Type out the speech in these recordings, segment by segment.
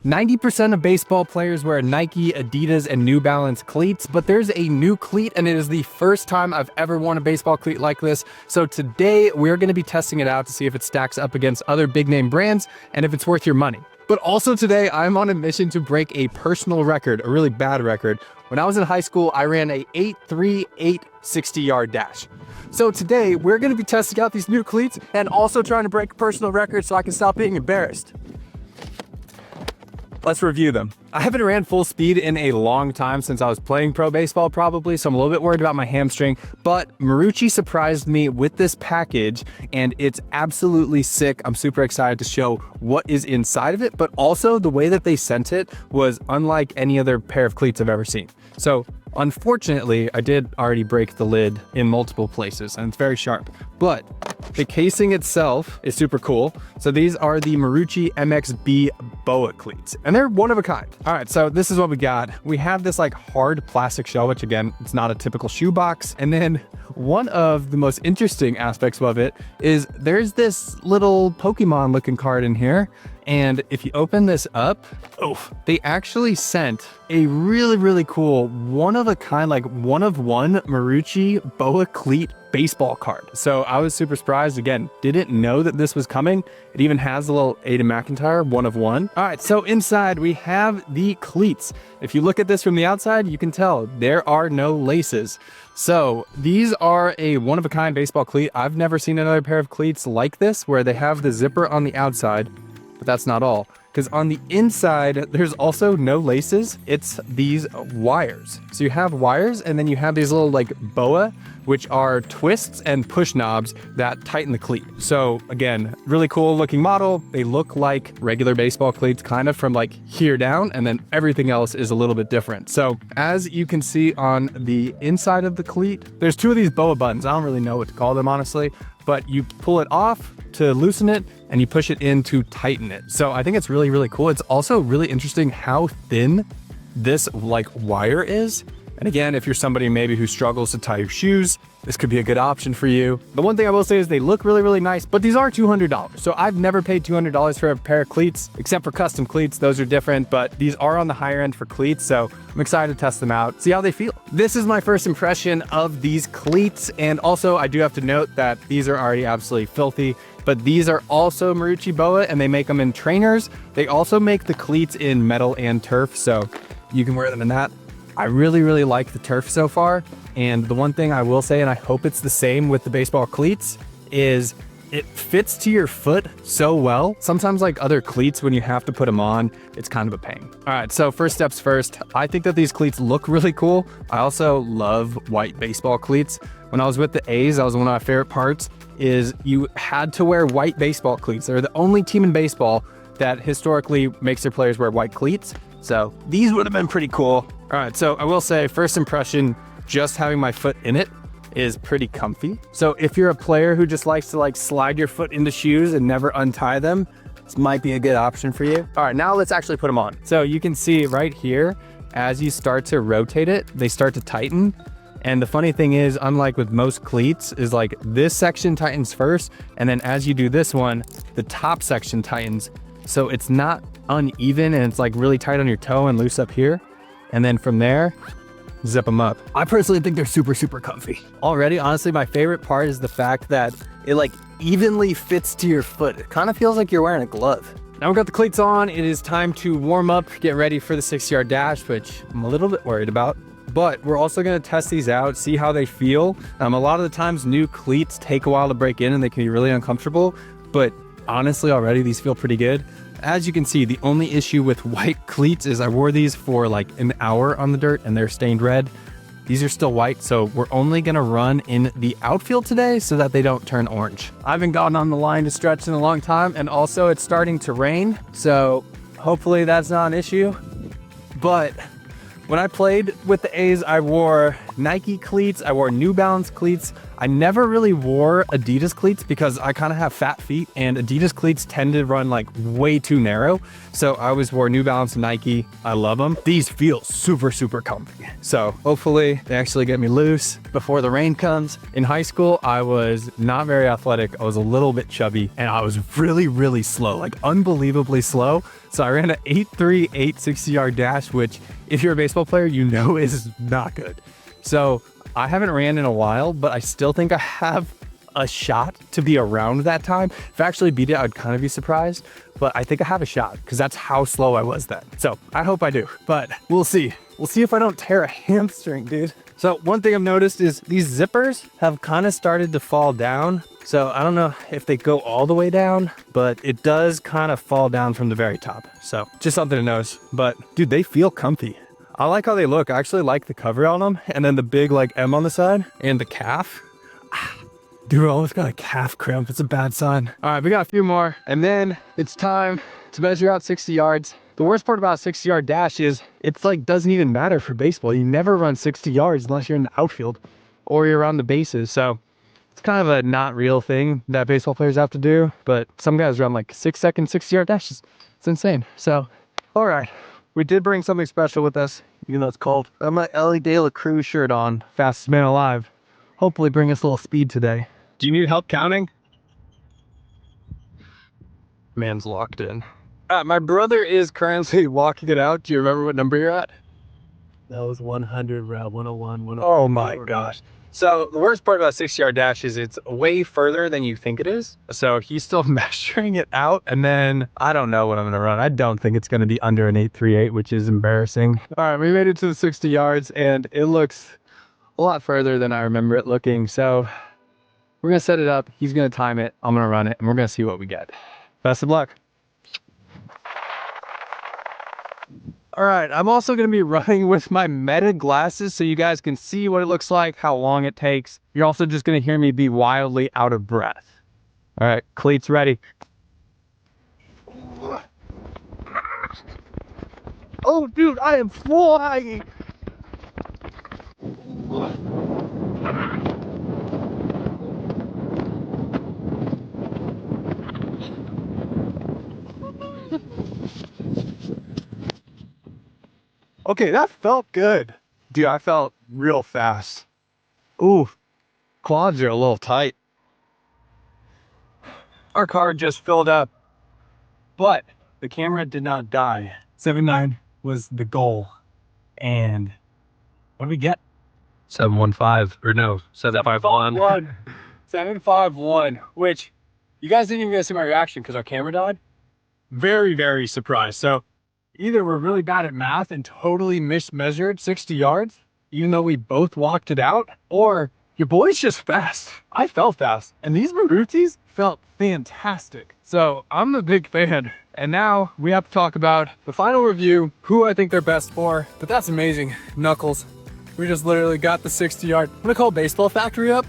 90% of baseball players wear Nike, Adidas, and New Balance cleats, but there's a new cleat and it is the first time I've ever worn a baseball cleat like this. So today we're gonna be testing it out to see if it stacks up against other big name brands and if it's worth your money. But also today I'm on a mission to break a personal record, a really bad record. When I was in high school, I ran a 8.38 60-yard dash. So today we're gonna be testing out these new cleats and also trying to break a personal record so I can stop being embarrassed. Let's review them. I haven't ran full speed in a long time since I was playing pro baseball probably, so I'm a little bit worried about my hamstring, but Marucci surprised me with this package and it's absolutely sick. I'm super excited to show what is inside of it, but also the way that they sent it was unlike any other pair of cleats I've ever seen. So unfortunately, I did already break the lid in multiple places and it's very sharp, but the casing itself is super cool. So these are the Marucci MXB BOA Cleats and they're one of a kind. All right, so this is what we got. We have this like hard plastic shell, which again, it's not a typical shoe box. And then one of the most interesting aspects of it is there's this little Pokemon looking card in here. And if you open this up, they actually sent a really cool one of a kind, like one of one Marucci BOA Cleat baseball card. So I was super surprised. Again, didn't know that this was coming. It even has a little Aiden McIntyre one of one. All right, so inside we have the cleats. If you look at this from the outside, you can tell there are no laces. So these are a one of a kind baseball cleat. I've never seen another pair of cleats like this where they have the zipper on the outside. But that's not all, because on the inside, there's also no laces. It's these wires. So you have wires and then you have these little like BOA, which are twists and push knobs that tighten the cleat. So again, really cool looking model. They look like regular baseball cleats, kind of from like here down, and then everything else is a little bit different. So as you can see on the inside of the cleat, there's two of these BOA buttons. I don't really know what to call them, honestly, but you pull it off to loosen it and you push it in to tighten it. So I think it's really cool. It's also really interesting how thin this like wire is. And again, if you're somebody maybe who struggles to tie your shoes, this could be a good option for you. The one thing I will say is they look really nice, but these are $200. So I've never paid $200 for a pair of cleats, except for custom cleats. Those are different, but these are on the higher end for cleats. So I'm excited to test them out, see how they feel. This is my first impression of these cleats. And also I do have to note that these are already absolutely filthy, but these are also Marucci BOA and they make them in trainers. They also make the cleats in metal and turf, so you can wear them in that. I really like the turf so far. And the one thing I will say, and I hope it's the same with the baseball cleats, is it fits to your foot so well. Sometimes like other cleats, when you have to put them on, it's kind of a pain. All right, so first steps first, I think that these cleats look really cool. I also love white baseball cleats. When I was with the A's, that was one of my favorite parts, is you had to wear white baseball cleats. They're the only team in baseball that historically makes their players wear white cleats. So these would have been pretty cool. All right, so I will say first impression, just having my foot in it is pretty comfy. So if you're a player who just likes to like slide your foot into shoes and never untie them, this might be a good option for you. All right, now let's actually put them on. So you can see right here, as you start to rotate it, they start to tighten. And the funny thing is, unlike with most cleats, is like this section tightens first, and then as you do this one, the top section tightens. So it's not uneven and it's like really tight on your toe and loose up here. And then from there, zip them up. I personally think they're super comfy. Already, honestly, my favorite part is the fact that it like evenly fits to your foot. It kind of feels like you're wearing a glove. Now we've got the cleats on. It is time to warm up, get ready for the 6-yard dash, which I'm a little bit worried about. But we're also gonna test these out, see how they feel. A lot of the times new cleats take a while to break in and they can be really uncomfortable, but honestly already these feel pretty good. As you can see, the only issue with white cleats is I wore these for like an hour on the dirt and they're stained red. These are still white, so we're only gonna run in the outfield today so that they don't turn orange. I haven't gotten on the line to stretch in a long time, and also it's starting to rain, so hopefully that's not an issue. But when I played with the A's, I wore Nike cleats, I wore New Balance cleats. I never really wore Adidas cleats because I kind of have fat feet, and Adidas cleats tend to run like way too narrow. So I always wore New Balance and Nike. I love them. These feel super, super comfy. So hopefully they actually get me loose before the rain comes. In high school, I was not very athletic. I was a little bit chubby, and I was really, really slow, like unbelievably slow. So I ran an 8.3 60-yard dash, which if you're a baseball player, you know is not good. So I haven't ran in a while, but I still think I have a shot to be around that time. If I actually beat it, I'd kind of be surprised, but I think I have a shot because that's how slow I was then. So I hope I do, but we'll see. We'll see if I don't tear a hamstring, dude. So one thing I've noticed is these zippers have kind of started to fall down. So I don't know if they go all the way down, but it does kind of fall down from the very top. So just something to notice, but dude, they feel comfy. I like how they look. I actually like the cover on them, and then the big like M on the side and the calf. Dude, I almost got a calf cramp. It's a bad sign. All right, we got a few more, and then it's time to measure out 60 yards. The worst part about a 60-yard dash is it's like doesn't even matter for baseball. You never run 60 yards unless you're in the outfield or you're around the bases. So it's kind of a not real thing that baseball players have to do, but some guys run like 6-second 60-yard dashes. It's insane. So, all right. We did bring something special with us, even though it's cold. I have my Ellie De La Cruz shirt on, fastest man alive. Hopefully bring us a little speed today. Do you need help counting? Man's locked in. My brother is currently walking it out. Do you remember what number you're at? That was 100, route 101, 101. Oh my gosh. So the worst part about 60-yard dash is it's way further than you think it is. So he's still measuring it out, and then I don't know what I'm gonna run. I don't think it's gonna be under an 8.38, which is embarrassing. All right, we made it to the 60 yards, and it looks a lot further than I remember it looking. So we're gonna set it up. He's gonna time it. I'm gonna run it, and we're gonna see what we get. Best of luck. All right, I'm also gonna be running with my Meta glasses so you guys can see what it looks like, how long it takes. You're also just gonna hear me be wildly out of breath. All right, cleats ready. Oh, dude, I am flying. Okay, that felt good. Dude, I felt real fast. Ooh, quads are a little tight. Our car just filled up, but the camera did not die. 7.9 was the goal. And what did we get? 715, or no, 751. 751, which you guys didn't even get to see my reaction because our camera died. Very, very surprised. So either we're really bad at math and totally mismeasured 60 yards, even though we both walked it out, or your boy's just fast. I felt fast, and these Maruccis felt fantastic. So I'm a big fan. And now we have to talk about the final review, who I think they're best for. But that's amazing. Knuckles, we just literally got the 60 yard. I'm gonna call Baseball Factory up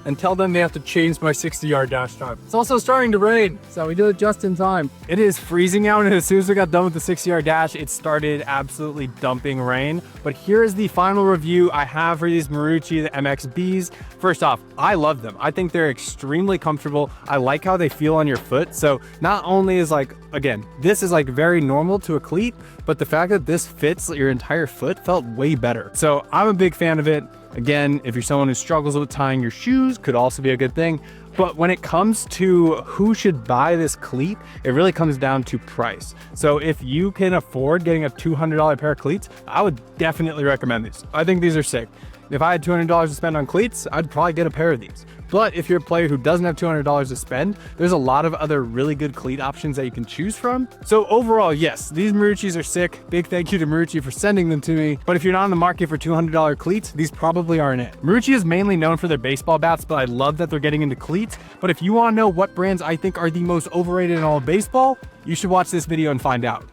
and tell them they have to change my 60-yard dash time. It's also starting to rain, so we did it just in time. It is freezing out, and as soon as we got done with the 60-yard dash, it started absolutely dumping rain. But here is the final review I have for these Marucci, the MXBs. First off, I love them. I think they're extremely comfortable. I like how they feel on your foot. So not only is like, again, this is like very normal to a cleat, but the fact that this fits your entire foot felt way better. So I'm a big fan of it. Again, if you're someone who struggles with tying your shoes, could also be a good thing. But when it comes to who should buy this cleat, it really comes down to price. So if you can afford getting a $200 pair of cleats, I would definitely recommend these. I think these are sick. If I had $200 to spend on cleats, I'd probably get a pair of these. But if you're a player who doesn't have $200 to spend, there's a lot of other really good cleat options that you can choose from. So overall, yes, these Maruccis are sick. Big thank you to Marucci for sending them to me. But if you're not in the market for $200 cleats, these probably aren't it. Marucci is mainly known for their baseball bats, but I love that they're getting into cleats. But if you want to know what brands I think are the most overrated in all of baseball, you should watch this video and find out.